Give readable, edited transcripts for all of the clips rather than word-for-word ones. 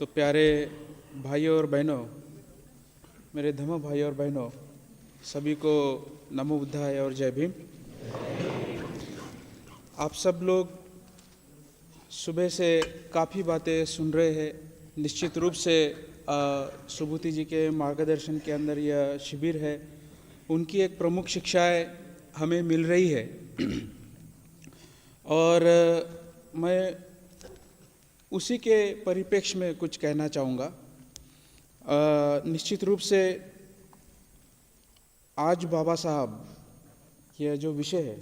तो प्यारे भाइयों और बहनों, मेरे धर्म भाइयों और बहनों, सभी को नमो बुद्धाय और जय भीम। आप सब लोग सुबह से काफ़ी बातें सुन रहे हैं। निश्चित रूप से सुबुति जी के मार्गदर्शन के अंदर यह शिविर है, उनकी एक प्रमुख शिक्षाएं हमें मिल रही है। और मैं उसी के परिप्रेक्ष्य में कुछ कहना चाहूँगा। निश्चित रूप से आज बाबा साहब, यह जो विषय है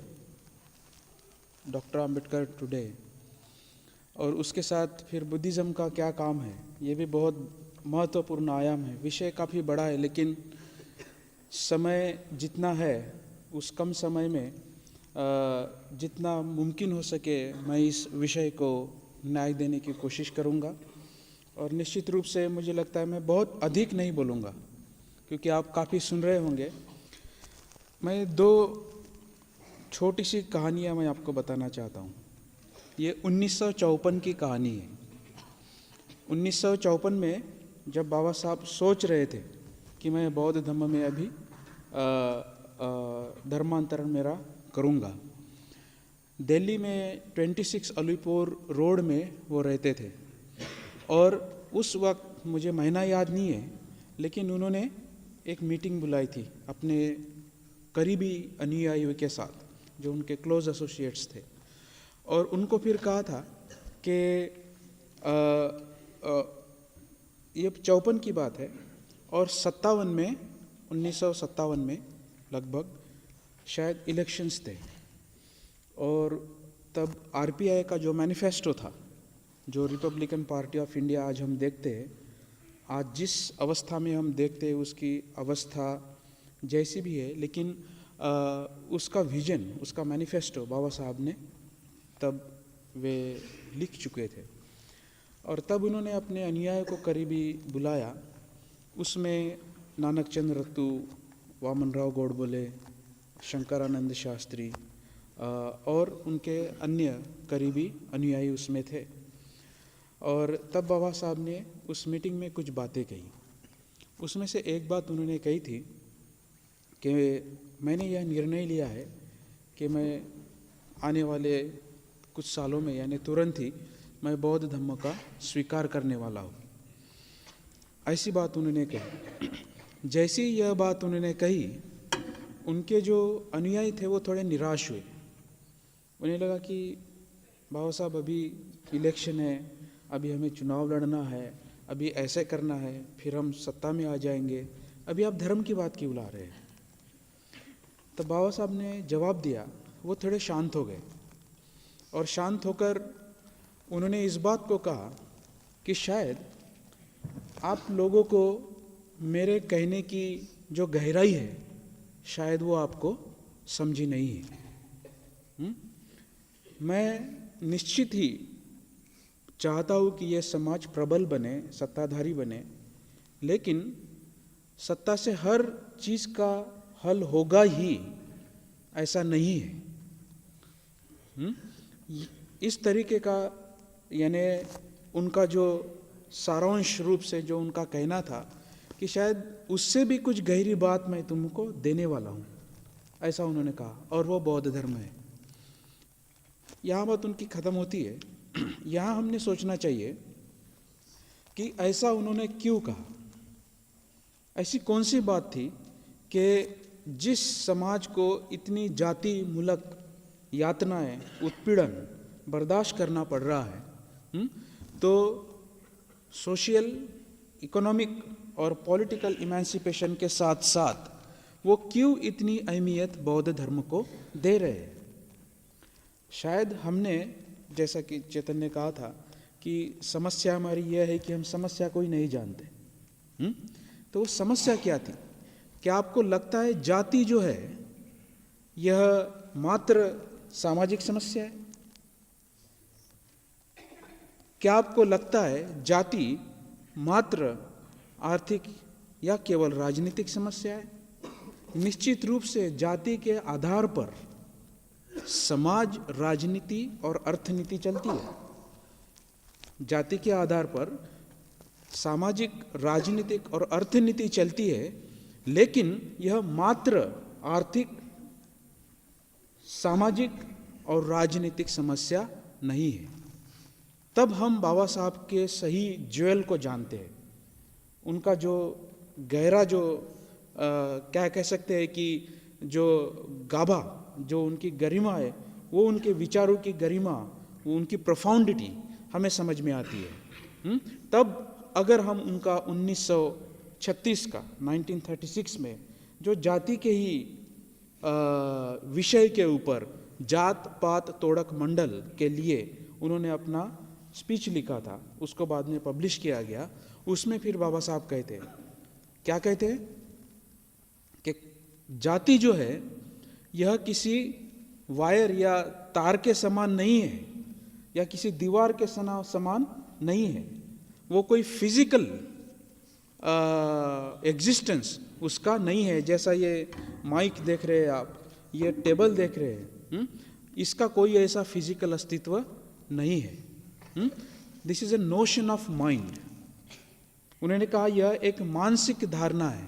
डॉक्टर आम्बेडकर टुडे, और उसके साथ फिर बुद्धिज़्म का क्या काम है, ये भी बहुत महत्वपूर्ण आयाम है। विषय काफ़ी बड़ा है, लेकिन समय जितना है उस कम समय में जितना मुमकिन हो सके मैं इस विषय को न्याय देने की कोशिश करूँगा। और निश्चित रूप से मुझे लगता है मैं बहुत अधिक नहीं बोलूँगा, क्योंकि आप काफ़ी सुन रहे होंगे। मैं दो छोटी सी कहानियाँ मैं आपको बताना चाहता हूँ। ये 1954 की कहानी है। 1954 में जब बाबा साहब सोच रहे थे कि मैं बौद्ध धर्म में अभी धर्मांतरण मेरा करूँगा, दिल्ली में 26 अलीपुर रोड में वो रहते थे। और उस वक्त मुझे महीना याद नहीं है, लेकिन उन्होंने एक मीटिंग बुलाई थी अपने करीबी अनुयायियों के साथ, जो उनके क्लोज एसोसिएट्स थे। और उनको फिर कहा था कि ये 54 की बात है, और 1957 में लगभग शायद इलेक्शंस थे। और तब आरपीआई का जो मैनिफेस्टो था, जो रिपब्लिकन पार्टी ऑफ इंडिया आज हम देखते हैं, आज जिस अवस्था में हम देखते हैं उसकी अवस्था जैसी भी है, लेकिन उसका विजन, उसका मैनिफेस्टो बाबा साहब ने तब वे लिख चुके थे। और तब उन्होंने अपने अनुयायियों को करीबी बुलाया। उसमें नानक चंद रत्तू, वामन राव गोडबोले, शंकरानंद शास्त्री और उनके अन्य करीबी अनुयायी उसमें थे। और तब बाबा साहब ने उस मीटिंग में कुछ बातें कही। उसमें से एक बात उन्होंने कही थी कि मैंने यह निर्णय लिया है कि मैं आने वाले कुछ सालों में, यानी तुरंत ही, मैं बौद्ध धर्म का स्वीकार करने वाला हूँ। ऐसी बात उन्होंने कही। जैसी यह बात उन्होंने कही, उनके जो अनुयायी थे वो थोड़े निराश हुए। उन्हें लगा कि बाबा साहब अभी इलेक्शन है, अभी हमें चुनाव लड़ना है, अभी ऐसे करना है, फिर हम सत्ता में आ जाएंगे, अभी आप धर्म की बात क्यों ला रहे हैं। तो बाबा साहब ने जवाब दिया। वो थोड़े शांत हो गए, और शांत होकर उन्होंने इस बात को कहा कि शायद आप लोगों को मेरे कहने की जो गहराई है, शायद वो आपको समझी नहीं है। मैं निश्चित ही चाहता हूँ कि यह समाज प्रबल बने, सत्ताधारी बने, लेकिन सत्ता से हर चीज़ का हल होगा ही, ऐसा नहीं है। इस तरीके का, यानी उनका जो सारांश रूप से जो उनका कहना था कि शायद उससे भी कुछ गहरी बात मैं तुमको देने वाला हूँ, ऐसा उन्होंने कहा। और वो बौद्ध धर्म है। यहाँ बात उनकी ख़त्म होती है। यहाँ हमने सोचना चाहिए कि ऐसा उन्होंने क्यों कहा। ऐसी कौन सी बात थी कि जिस समाज को इतनी जाति मूलक यातनाएं, उत्पीड़न बर्दाश्त करना पड़ रहा है, तो सोशल, इकोनॉमिक और पॉलिटिकल इमेंसिपेशन के साथ साथ वो क्यों इतनी अहमियत बौद्ध धर्म को दे रहे हैं। शायद हमने, जैसा कि चेतन ने कहा था, कि समस्या हमारी यह है कि हम समस्या को ही नहीं जानते। तो वो समस्या क्या थी? क्या आपको लगता है जाति जो है यह मात्र सामाजिक समस्या है? क्या आपको लगता है जाति मात्र आर्थिक या केवल राजनीतिक समस्या है? निश्चित रूप से जाति के आधार पर समाज, राजनीति और अर्थनीति चलती है। जाति के आधार पर सामाजिक, राजनीतिक और अर्थनीति चलती है, लेकिन यह मात्र आर्थिक, सामाजिक और राजनीतिक समस्या नहीं है। तब हम बाबा साहब के सही ज्वेल को जानते हैं, उनका जो गहरा, जो क्या कह सकते हैं कि जो गाभा, जो उनकी गरिमा है, वो उनके विचारों की गरिमा, वो उनकी प्रोफाउंडिटी हमें समझ में आती है। तब अगर हम उनका 1936 का 1936 में जो जाति के ही विषय के ऊपर, जात पात तोड़क मंडल के लिए उन्होंने अपना स्पीच लिखा था, उसको बाद में पब्लिश किया गया। उसमें फिर बाबा साहब कहते हैं, क्या कहते हैं कि जाति जो है यह किसी वायर या तार के समान नहीं है, या किसी दीवार के समान नहीं है। वो कोई फिजिकल एग्जिस्टेंस उसका नहीं है। जैसा ये माइक देख रहे हैं आप, ये टेबल देख रहे हैं, इसका कोई ऐसा फिजिकल अस्तित्व नहीं है। This is a notion of mind. उन्होंने कहा यह एक मानसिक धारणा है,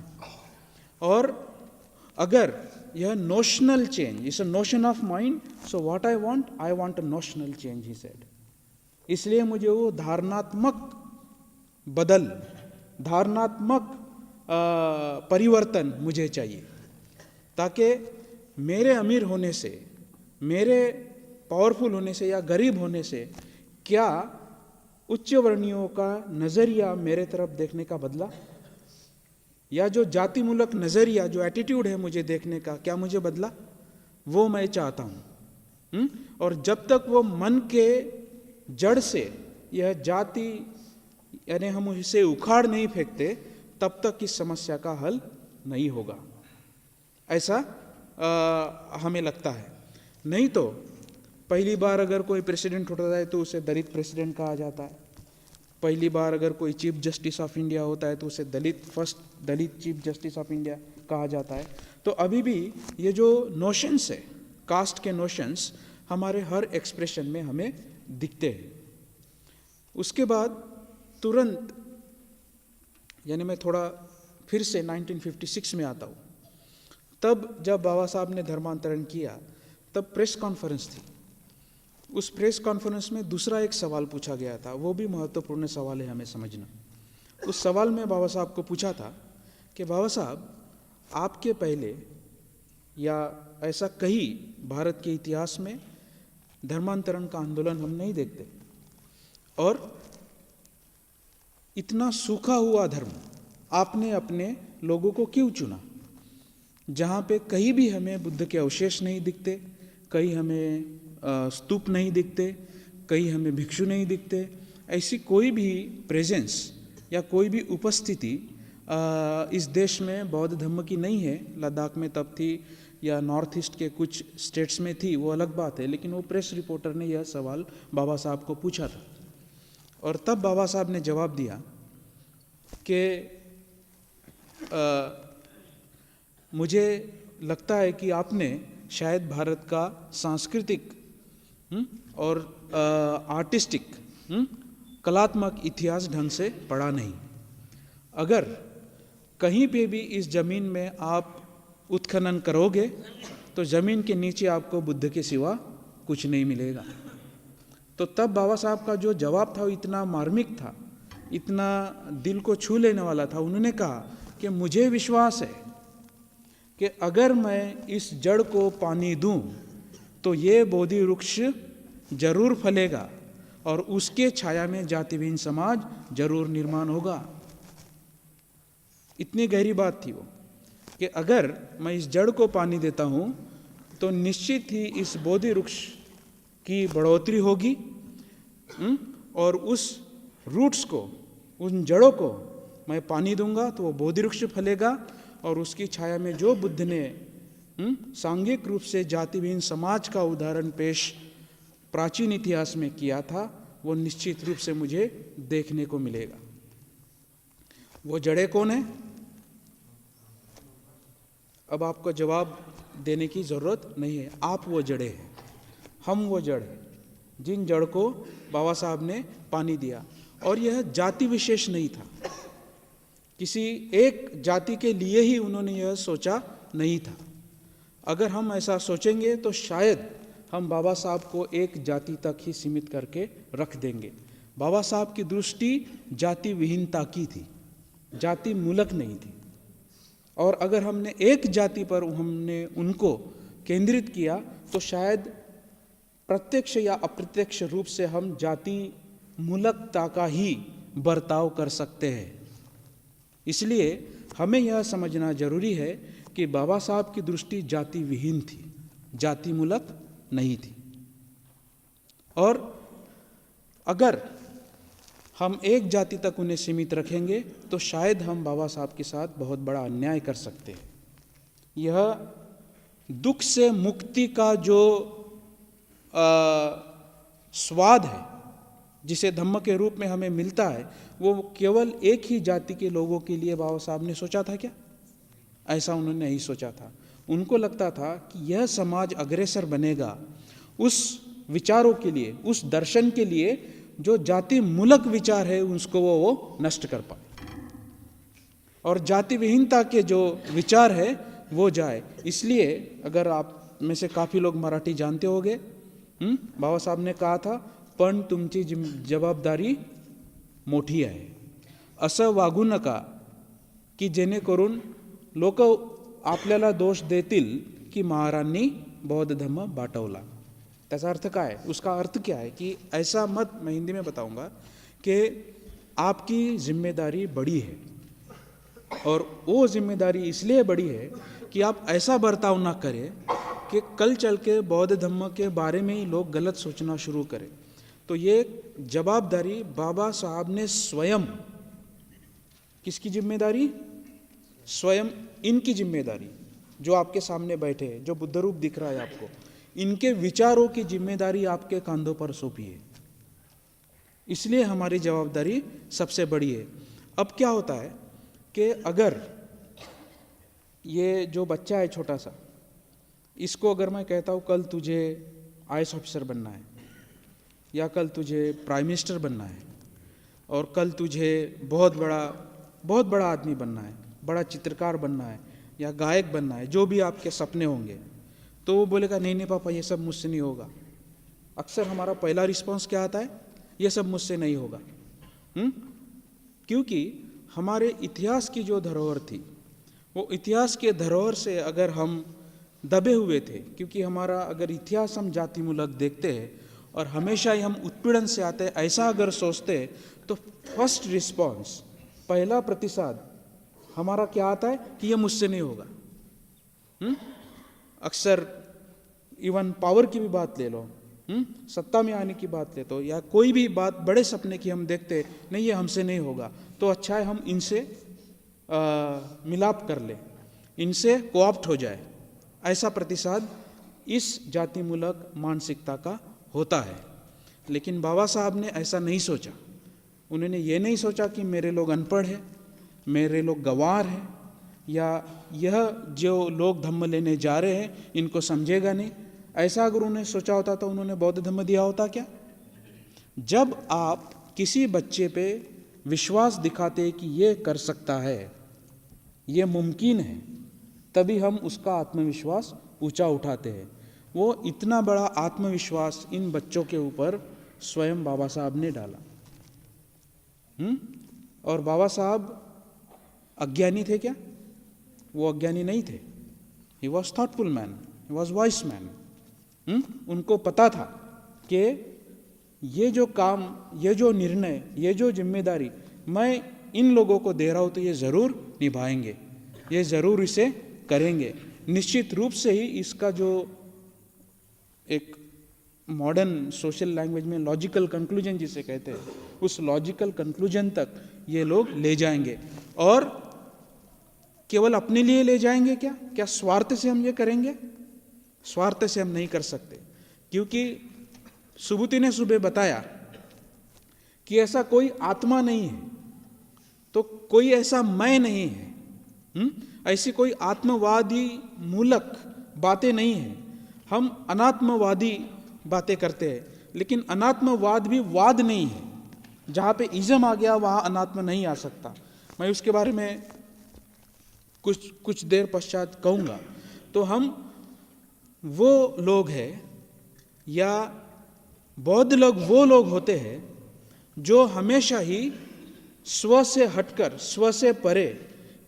और अगर यह notional change is a notion of mind, so what I want a notional change, he said. इसलिए मुझे वो धारणात्मक बदल, धारणात्मक परिवर्तन मुझे चाहिए, ताकि मेरे अमीर होने से, मेरे पावरफुल होने से या गरीब होने से क्या उच्च वर्णियों का नज़रिया मेरे तरफ देखने का बदला, या जो जाति मूलक नज़रिया, जो एटीट्यूड है मुझे देखने का, क्या मुझे बदला, वो मैं चाहता हूँ। और जब तक वो मन के जड़ से यह जाति, यानी हम इसे उखाड़ नहीं फेंकते, तब तक इस समस्या का हल नहीं होगा, ऐसा हमें लगता है। नहीं तो पहली बार अगर कोई प्रेसिडेंट होता है तो उसे दलित प्रेसिडेंट कहा जाता है। पहली बार अगर कोई चीफ जस्टिस ऑफ इंडिया होता है तो उसे दलित चीफ जस्टिस ऑफ इंडिया कहा जाता है। तो अभी भी ये जो नोशंस है, कास्ट के नोशंस, हमारे हर एक्सप्रेशन में हमें दिखते हैं। उसके बाद तुरंत, यानी मैं थोड़ा फिर से 1956 में आता हूँ। तब जब बाबा साहब ने धर्मांतरण किया, तब प्रेस कॉन्फ्रेंस थी। उस प्रेस कॉन्फ्रेंस में दूसरा एक सवाल पूछा गया था, वो भी महत्वपूर्ण सवाल है हमें समझना। उस सवाल में बाबा साहब को पूछा था कि बाबा साहब, आपके पहले या ऐसा कहीं भारत के इतिहास में धर्मांतरण का आंदोलन हम नहीं देखते, और इतना सूखा हुआ धर्म आपने अपने लोगों को क्यों चुना, जहाँ पे कहीं भी हमें बुद्ध के अवशेष नहीं दिखते, कहीं हमें स्तूप नहीं दिखते, कहीं हमें भिक्षु नहीं दिखते, ऐसी कोई भी प्रेजेंस या कोई भी उपस्थिति इस देश में बौद्ध धर्म की नहीं है। लद्दाख में तब थी, या नॉर्थ ईस्ट के कुछ स्टेट्स में थी, वो अलग बात है, लेकिन वो प्रेस रिपोर्टर ने यह सवाल बाबा साहब को पूछा था। और तब बाबा साहब ने जवाब दिया कि मुझे लगता है कि आपने शायद भारत का सांस्कृतिक और आर्टिस्टिक, कलात्मक इतिहास ढंग से पढ़ा नहीं। अगर कहीं पे भी इस जमीन में आप उत्खनन करोगे तो जमीन के नीचे आपको बुद्ध के सिवा कुछ नहीं मिलेगा। तो तब बाबा साहब का जो जवाब था वो इतना मार्मिक था, इतना दिल को छू लेने वाला था। उन्होंने कहा कि मुझे विश्वास है कि अगर मैं इस जड़ को पानी दूं तो ये बोधि वृक्ष जरूर फलेगा और उसके छाया में जातिहीन समाज जरूर निर्माण होगा। इतनी गहरी बात थी वो कि अगर मैं इस जड़ को पानी देता हूं तो निश्चित ही इस बोधि वृक्ष की बढ़ोतरी होगी, और उस रूट्स को, उन जड़ों को मैं पानी दूंगा तो वो बोधि वृक्ष फलेगा, और उसकी छाया में जो बुद्ध ने सांघिक रूप से जातिहीन समाज का उदाहरण पेश प्राचीन इतिहास में किया था, वो निश्चित रूप से मुझे देखने को मिलेगा। वो जड़ें कौन है? अब आपको जवाब देने की जरूरत नहीं है। आप वो जड़ें हैं, हम वो जड़ हैं जिन जड़ को बाबा साहब ने पानी दिया। और यह जाति विशेष नहीं था, किसी एक जाति के लिए ही उन्होंने यह सोचा नहीं था। अगर हम ऐसा सोचेंगे तो शायद हम बाबा साहब को एक जाति तक ही सीमित करके रख देंगे। बाबा साहब की दृष्टि जाति विहीनता की थी, जाति मूलक नहीं थी। और अगर हमने एक जाति पर हमने उनको केंद्रित किया तो शायद प्रत्यक्ष या अप्रत्यक्ष रूप से हम जाति मूलकता का ही बर्ताव कर सकते हैं। इसलिए हमें यह समझना जरूरी है कि बाबा साहब की दृष्टि जाति विहीन थी, जाति मूलक नहीं थी। और अगर हम एक जाति तक उन्हें सीमित रखेंगे तो शायद हम बाबा साहब के साथ बहुत बड़ा अन्याय कर सकते हैं। यह दुख से मुक्ति का जो स्वाद है जिसे धम्म के रूप में हमें मिलता है, वो केवल एक ही जाति के लोगों के लिए बाबा साहब ने सोचा था क्या? ऐसा उन्होंने नहीं सोचा था। उनको लगता था कि यह समाज अग्रसर बनेगा उस विचारों के लिए, उस दर्शन के लिए जो जाति मूलक विचार है उसको वो नष्ट कर पाए और जाति विहीनता के जो विचार है वो जाए। इसलिए अगर आप में से काफ़ी लोग मराठी जानते होंगे, बाबा साहब ने कहा था, पण तुमची जबाबदारी मोठी आहे, असं वागू नका की जेणेकरून लोक आपल्याला दोष देतील की महाराजांनी बौद्ध धम्म बाटवला। त्याचा अर्थ काय है? उसका अर्थ क्या है कि ऐसा मत, मैं हिंदी में बताऊंगा, कि आपकी जिम्मेदारी बड़ी है और वो जिम्मेदारी इसलिए बड़ी है कि आप ऐसा बर्ताव ना करें कि कल चल के बौद्ध धम्म के बारे में ही लोग गलत सोचना शुरू करें। तो ये जवाबदारी बाबा साहब ने स्वयं, किसकी जिम्मेदारी? स्वयं इनकी जिम्मेदारी, जो आपके सामने बैठे हैं, जो बुद्ध रूप दिख रहा है आपको, इनके विचारों की जिम्मेदारी आपके कांधों पर सौंपी है। इसलिए हमारी जवाबदारी सबसे बड़ी है। अब क्या होता है कि अगर ये जो बच्चा है छोटा सा, इसको अगर मैं कहता हूँ कल तुझे IAS ऑफिसर बनना है, या कल तुझे प्राइम मिनिस्टर बनना है, और कल तुझे बहुत बड़ा आदमी बनना है, बड़ा चित्रकार बनना है या गायक बनना है, जो भी आपके सपने होंगे, तो वो बोलेगा नहीं पापा ये सब मुझसे नहीं होगा। अक्सर हमारा पहला रिस्पांस क्या आता है? ये सब मुझसे नहीं होगा। क्योंकि हमारे इतिहास की जो धरोहर थी, वो इतिहास के धरोहर से अगर हम दबे हुए थे, क्योंकि हमारा अगर इतिहास हम जाति मूलक देखते हैं और हमेशा ही हम उत्पीड़न से आते हैं, ऐसा अगर सोचते हैं, तो फर्स्ट रिस्पांस, पहला प्रतिसाद हमारा क्या आता है कि ये मुझसे नहीं होगा। अक्सर इवन पावर की भी बात ले लो, सत्ता में आने की बात ले तो, या कोई भी बात बड़े सपने की हम देखते, नहीं ये हमसे नहीं होगा, तो अच्छा है हम इनसे मिलाप कर ले, इनसे कोऑप्ट हो जाए। ऐसा प्रतिसाद इस जाति मूलक मानसिकता का होता है। लेकिन बाबा साहब ने ऐसा नहीं सोचा। उन्होंने ये नहीं सोचा कि मेरे लोग अनपढ़ हैं, मेरे लोग गंवार हैं, या यह जो लोग धम्म लेने जा रहे हैं इनको समझेगा नहीं। ऐसा अगर उन्होंने सोचा होता तो उन्होंने बौद्ध धम्म दिया होता क्या? जब आप किसी बच्चे पे विश्वास दिखाते कि ये कर सकता है, ये मुमकिन है, तभी हम उसका आत्मविश्वास ऊंचा उठाते हैं। वो इतना बड़ा आत्मविश्वास इन बच्चों के ऊपर स्वयं बाबा साहब ने डाला। और बाबा साहब अज्ञानी थे क्या? वो अज्ञानी नहीं थे। He was thoughtful man, he was vice man. उनको पता था कि ये जो काम, ये जो निर्णय, ये जो जिम्मेदारी मैं इन लोगों को दे रहा हूँ तो ये ज़रूर निभाएंगे, ये ज़रूर इसे करेंगे। निश्चित रूप से ही इसका जो एक मॉडर्न सोशल लैंग्वेज में लॉजिकल कंक्लूजन जिसे कहते हैं, उस लॉजिकल कंक्लूजन तक ये लोग ले जाएंगे। और केवल अपने लिए ले जाएंगे क्या? क्या स्वार्थ से हम ये करेंगे? स्वार्थ से हम नहीं कर सकते, क्योंकि सुबुति ने सुबह बताया कि ऐसा कोई आत्मा नहीं है, तो कोई ऐसा मैं नहीं है, ऐसी कोई आत्मवादी मूलक बातें नहीं है। हम अनात्मवादी बातें करते हैं, लेकिन अनात्मवाद भी वाद नहीं है। जहाँ पे इज़म आ गया वहाँ अनात्म नहीं आ सकता। मैं उसके बारे में कुछ देर पश्चात कहूँगा। तो हम वो लोग हैं या बौद्ध लोग वो लोग होते हैं जो हमेशा ही स्व से हटकर, स्व से परे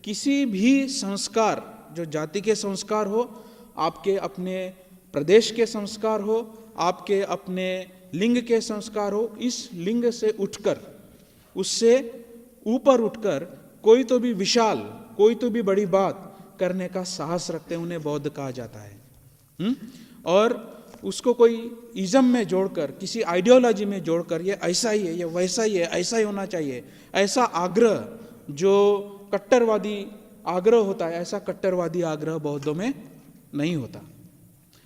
किसी भी संस्कार, जो जाति के संस्कार हो, आपके अपने प्रदेश के संस्कार हो, आपके अपने लिंग के संस्कार हो, इस लिंग से उठकर, उससे ऊपर उठकर कोई तो भी विशाल, कोई तो भी बड़ी बात करने का साहस रखते हैं, उन्हें बौद्ध कहा जाता है। और उसको कोई इज़म में जोड़कर, किसी आइडियोलॉजी में जोड़कर, ये ऐसा ही है, ये वैसा ही है, ऐसा ही होना चाहिए, ऐसा आग्रह जो कट्टरवादी आग्रह होता है, ऐसा कट्टरवादी आग्रह बौद्धों में नहीं होता।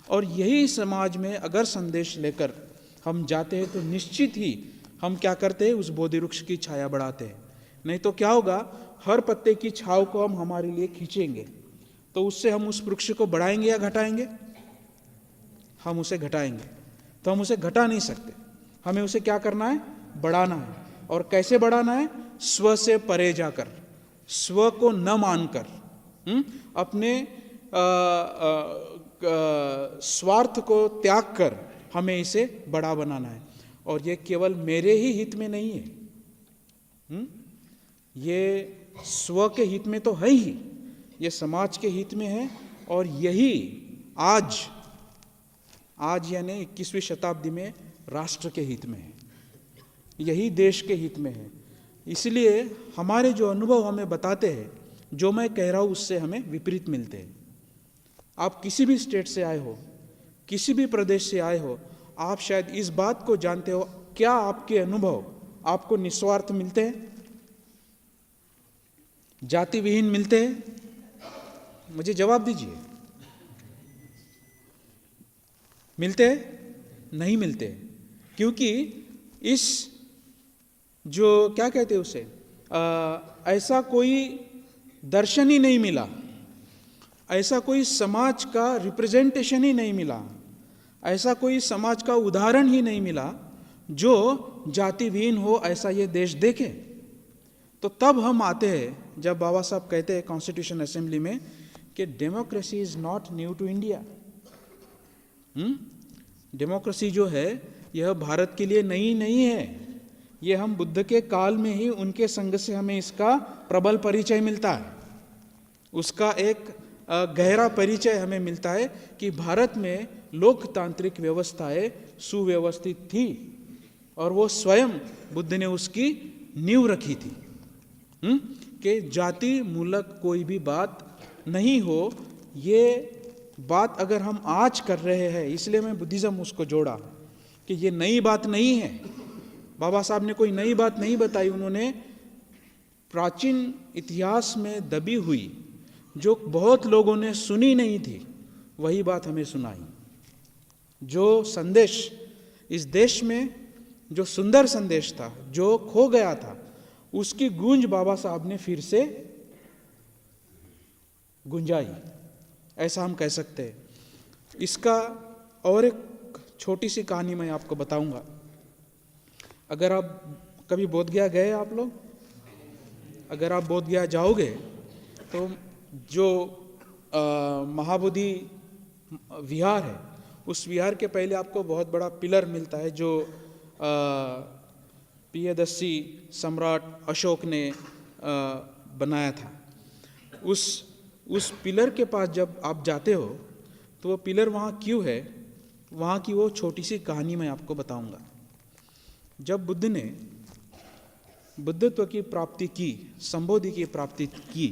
और यही समाज में अगर संदेश लेकर हम जाते हैं तो निश्चित ही हम क्या करते हैं, उस बोधि वृक्ष की छाया बढ़ाते हैं। नहीं तो क्या होगा, हर पत्ते की छाव को हम हमारे लिए खींचेंगे, तो उससे हम उस वृक्ष को बढ़ाएंगे या घटाएंगे? हम उसे घटाएंगे। तो हम उसे घटा नहीं सकते, हमें उसे क्या करना है, बढ़ाना है। और कैसे बढ़ाना है? स्व से परे जाकर, स्व को न मानकर, अपने स्वार्थ को त्याग कर हमें इसे बड़ा बनाना है। और ये केवल मेरे ही हित में नहीं है, ये स्व के हित में तो है ही, ये समाज के हित में है। और यही आज यानी 21वीं शताब्दी में राष्ट्र के हित में है, यही देश के हित में है। इसलिए हमारे जो अनुभव हमें बताते हैं, जो मैं कह रहा हूँ उससे हमें विपरीत मिलते हैं। आप किसी भी स्टेट से आए हो, किसी भी प्रदेश से आए हो, आप शायद इस बात को जानते हो, क्या आपके अनुभव आपको निस्वार्थ मिलते हैं, जाति विहीन मिलते हैं? मुझे जवाब दीजिए, मिलते हैं? नहीं मिलते। क्योंकि इस जो क्या कहते हैं उसे, ऐसा कोई दर्शन ही नहीं मिला, ऐसा कोई समाज का रिप्रेजेंटेशन ही नहीं मिला, ऐसा कोई समाज का उदाहरण ही नहीं मिला जो जाति विहीन हो, ऐसा ये देश देखे। तो तब हम आते हैं जब बाबा साहब कहते हैं कॉन्स्टिट्यूशन असेंबली में कि democracy is not new to India. Democracy जो है यह भारत के लिए नई नहीं है, ये हम बुद्ध के काल में ही उनके संग से हमें इसका प्रबल परिचय मिलता है, उसका एक गहरा परिचय हमें मिलता है कि भारत में लोकतांत्रिक व्यवस्थाएं सुव्यवस्थित थी और वो स्वयं बुद्ध ने उसकी नींव रखी थी कि जाति मूलक कोई भी बात नहीं हो। ये बात अगर हम आज कर रहे हैं, इसलिए मैं बुद्धिज़्म उसको जोड़ा कि ये नई बात नहीं है। बाबा साहब ने कोई नई बात नहीं बताई, उन्होंने प्राचीन इतिहास में दबी हुई, जो बहुत लोगों ने सुनी नहीं थी, वही बात हमें सुनाई। जो संदेश इस देश में, जो सुंदर संदेश था, जो खो गया था, उसकी गूंज बाबा साहब ने फिर से गुंजाई, ऐसा हम कह सकते हैं। इसका और एक छोटी सी कहानी मैं आपको बताऊंगा। अगर आप कभी बोधगया गए, आप लोग अगर आप बोधगया जाओगे तो जो महाबोधि विहार है, उस विहार के पहले आपको बहुत बड़ा पिलर मिलता है जो प्रियदर्शी सम्राट अशोक ने बनाया था। उस पिलर के पास जब आप जाते हो तो वो पिलर वहाँ क्यों है, वहाँ की वो छोटी सी कहानी मैं आपको बताऊंगा। जब बुद्ध ने बुद्धत्व की प्राप्ति की, संबोधि की प्राप्ति की,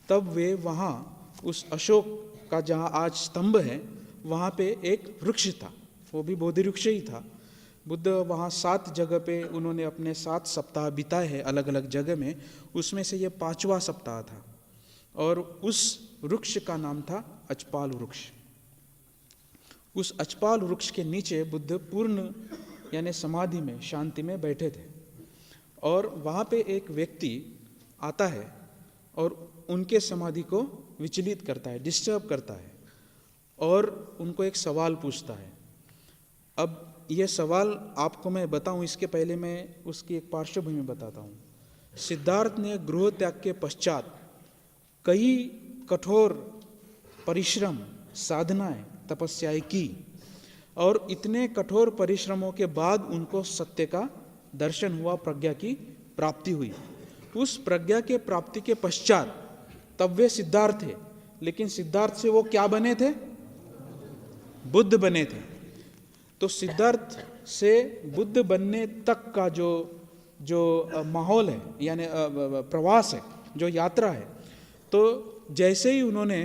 तब वे वहाँ उस अशोक का जहाँ आज स्तंभ है, वहाँ पे एक वृक्ष था, वो भी बोधि वृक्ष ही था। बुद्ध वहाँ 7 जगह पे उन्होंने अपने 7 सप्ताह बिताए हैं अलग अलग जगह में, उसमें से ये 5वां सप्ताह था। और उस वृक्ष का नाम था अचपाल वृक्ष। उस अचपाल वृक्ष के नीचे बुद्ध पूर्ण यानी समाधि में, शांति में बैठे थे। और वहाँ पे एक व्यक्ति आता है और उनके समाधि को विचलित करता है, डिस्टर्ब करता है और उनको एक सवाल पूछता है। अब ये सवाल आपको मैं बताऊं, इसके पहले मैं उसकी एक पार्श्वभूमि बताता हूँ। सिद्धार्थ ने गृह त्याग के पश्चात कई कठोर परिश्रम, साधनाएं, तपस्याएं की और इतने कठोर परिश्रमों के बाद उनको सत्य का दर्शन हुआ, प्रज्ञा की प्राप्ति हुई। उस प्रज्ञा के प्राप्ति के पश्चात तब वे सिद्धार्थ थे, लेकिन सिद्धार्थ से वो क्या बने थे? बुद्ध बने थे। तो सिद्धार्थ से बुद्ध बनने तक का जो माहौल है, यानी प्रवास है, जो यात्रा है, तो जैसे ही उन्होंने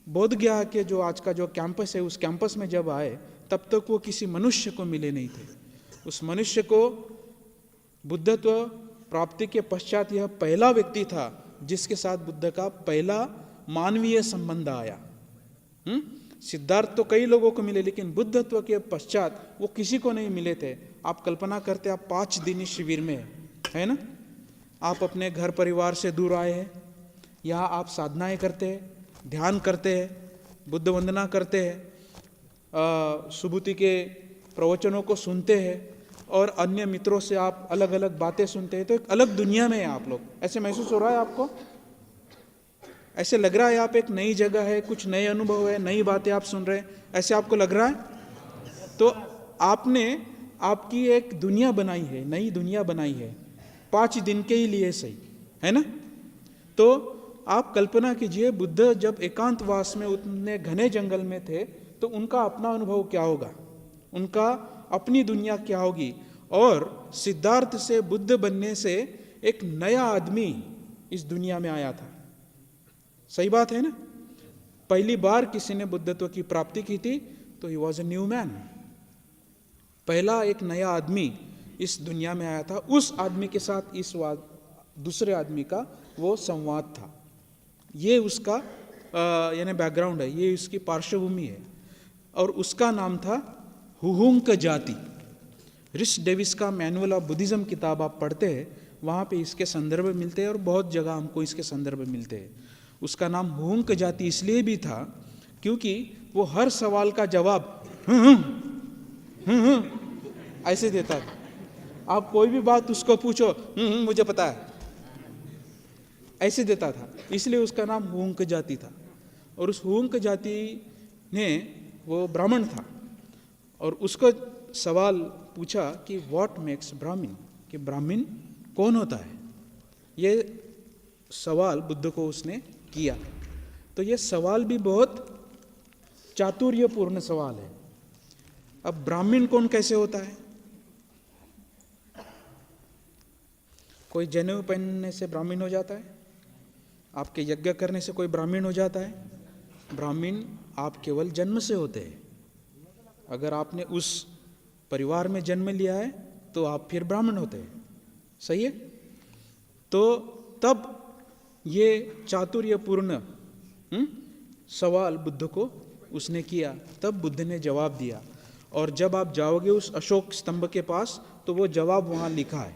बोध गया के जो आज का जो कैंपस है, उस कैंपस में जब आए, तब तक वो किसी मनुष्य को मिले नहीं थे। उस मनुष्य को बुद्धत्व प्राप्ति के पश्चात यह पहला व्यक्ति था जिसके साथ बुद्ध का पहला मानवीय संबंध आया। सिद्धार्थ तो कई लोगों को मिले, लेकिन बुद्धत्व के पश्चात वो किसी को नहीं मिले थे। आप कल्पना करते, आप 5 दिनी शिविर में है ना, आप अपने घर परिवार से दूर आए हैं, यहाँ आप साधनाएं करते हैं, ध्यान करते हैं, बुद्ध वंदना करते हैं, सुबुति के प्रवचनों को सुनते हैं और अन्य मित्रों से आप अलग अलग बातें सुनते हैं। तो एक अलग दुनिया में हैं आप लोग। ऐसे महसूस हो रहा है आपको? ऐसे लग रहा है आप एक नई जगह है, कुछ नए अनुभव है, नई बातें आप सुन रहे हैं, ऐसे आपको लग रहा है? तो आपने आपकी एक दुनिया बनाई है, नई दुनिया बनाई है, 5 दिन के ही लिए सही है ना। तो आप कल्पना कीजिए, बुद्ध जब एकांतवास में उतने घने जंगल में थे तो उनका अपना अनुभव क्या होगा, उनका अपनी दुनिया क्या होगी। और सिद्धार्थ से बुद्ध बनने से एक नया आदमी इस दुनिया में आया था। सही बात है ना। पहली बार किसी ने बुद्धत्व की प्राप्ति की थी तो he was a new man. पहला एक नया आदमी इस दुनिया में आया था। उस आदमी के साथ इस दूसरे आदमी का वो संवाद था। ये उसका यानी बैकग्राउंड है, ये उसकी पार्श्वभूमि है। और उसका नाम था हुहुंक जाति। रिस डेविस का मैनुअल ऑफ बुद्धिज्म किताब आप पढ़ते हैं, वहाँ पे इसके संदर्भ मिलते हैं और बहुत जगह हमको इसके संदर्भ मिलते हैं। उसका नाम हुहुंक जाति इसलिए भी था क्योंकि वो हर सवाल का जवाब ऐसे देता था। आप कोई भी बात उसको पूछो, मुझे पता है, ऐसे देता था। इसलिए उसका नाम हुहुंक जाति था। और उस हुहुंक जाति ने, वो ब्राह्मण था, और उसको सवाल पूछा कि व्हाट मेक्स ब्राह्मण, कि ब्राह्मण कौन होता है। ये सवाल बुद्ध को उसने किया। तो ये सवाल भी बहुत चातुर्यपूर्ण सवाल है। अब ब्राह्मण कौन कैसे होता है? कोई जनेऊ पहनने से ब्राह्मण हो जाता है? आपके यज्ञ करने से कोई ब्राह्मण हो जाता है? ब्राह्मण आप केवल जन्म से होते हैं। अगर आपने उस परिवार में जन्म लिया है तो आप फिर ब्राह्मण होते हैं। सही है। तो तब ये चातुर्यपूर्ण सवाल बुद्ध को उसने किया। तब बुद्ध ने जवाब दिया। और जब आप जाओगे उस अशोक स्तंभ के पास तो वो जवाब वहाँ लिखा है।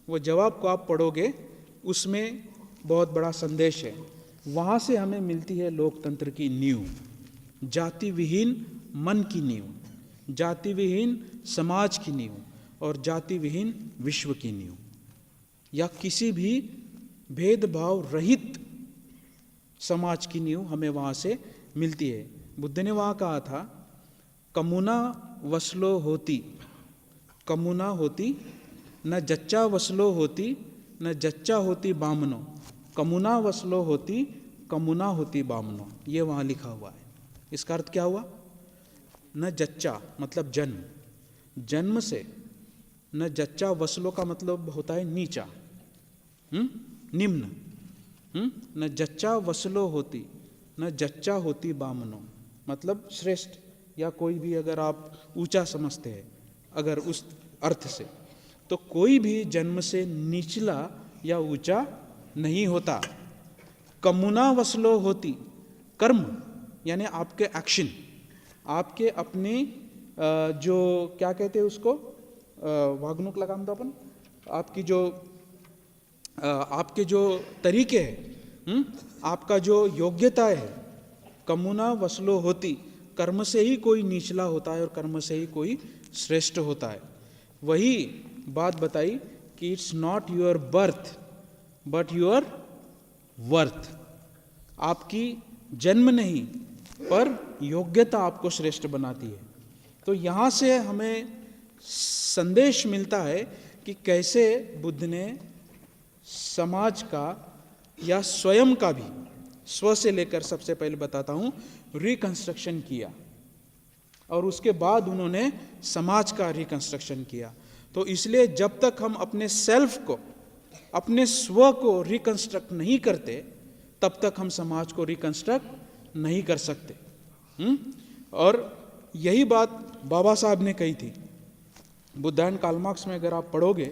वो जवाब को आप पढ़ोगे, उसमें बहुत बड़ा संदेश है। वहाँ से हमें मिलती है लोकतंत्र की नींव, जाति विहीन मन की नींव, जाति विहीन समाज की नींव और जाति विहीन विश्व की नींव, या किसी भी भेदभाव रहित समाज की नींव हमें वहाँ से मिलती है। बुद्ध ने वहाँ कहा था, कमुना वसलो होती, कमुना होती न जच्चा वसलो होती, न जच्चा होती बामनो, कमुना वसलो होती, कमुना होती बामनो। ये वहाँ लिखा हुआ है। इसका अर्थ क्या हुआ? न जच्चा मतलब जन्म, जन्म से, न जच्चा वसलो का मतलब होता है नीचा, निम्न। न जच्चा वसलो होती, न जच्चा होती बामनो, मतलब श्रेष्ठ, या कोई भी अगर आप ऊंचा समझते हैं अगर उस अर्थ से, तो कोई भी जन्म से निचला या ऊंचा नहीं होता। कमुना वसलो होती, कर्म यानी आपके एक्शन, आपके अपने जो क्या कहते हैं उसको, वागणूक लगाम दो अपन, आपके जो तरीके हैं, आपका जो योग्यता है, कमुना वसलो होती, कर्म से ही कोई निचला होता है और कर्म से ही कोई श्रेष्ठ होता है। वही बात बताई कि it's not your birth but your worth. आपकी जन्म नहीं पर योग्यता आपको श्रेष्ठ बनाती है। तो यहाँ से हमें संदेश मिलता है कि कैसे बुद्ध ने समाज का या स्वयं का भी, स्व से लेकर सबसे पहले बताता हूँ, रिकंस्ट्रक्शन किया और उसके बाद उन्होंने समाज का रिकंस्ट्रक्शन किया। तो इसलिए जब तक हम अपने सेल्फ को, अपने स्व को रिकंस्ट्रक्ट नहीं करते तब तक हम समाज को रिकंस्ट्रक्ट नहीं कर सकते। और यही बात बाबा साहब ने कही थी। बुद्ध एंड कार्ल मार्क्स में अगर आप पढ़ोगे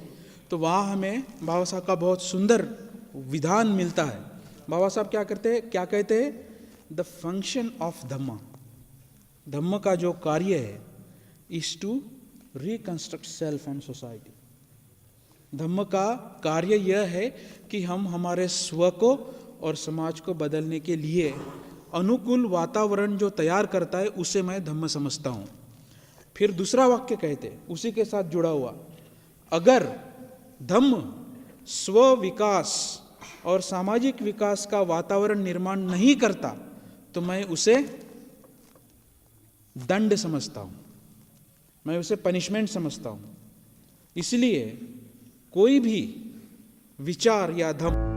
तो वहाँ हमें बाबा साहब का बहुत सुंदर विधान मिलता है। बाबा साहब क्या कहते हैं? द फंक्शन ऑफ धम्मा, धम्म का जो कार्य है is to reconstruct self and society. धम्म का कार्य यह है कि हम हमारे स्व को और समाज को बदलने के लिए अनुकूल वातावरण जो तैयार करता है उसे मैं धम्म समझता हूँ। फिर दूसरा वाक्य कहते उसी के साथ जुड़ा हुआ, अगर धम्म स्व विकास और सामाजिक विकास का वातावरण निर्माण नहीं करता तो मैं उसे दंड समझता हूँ, मैं उसे पनिशमेंट समझता हूँ। इसलिए कोई भी विचार या धम्म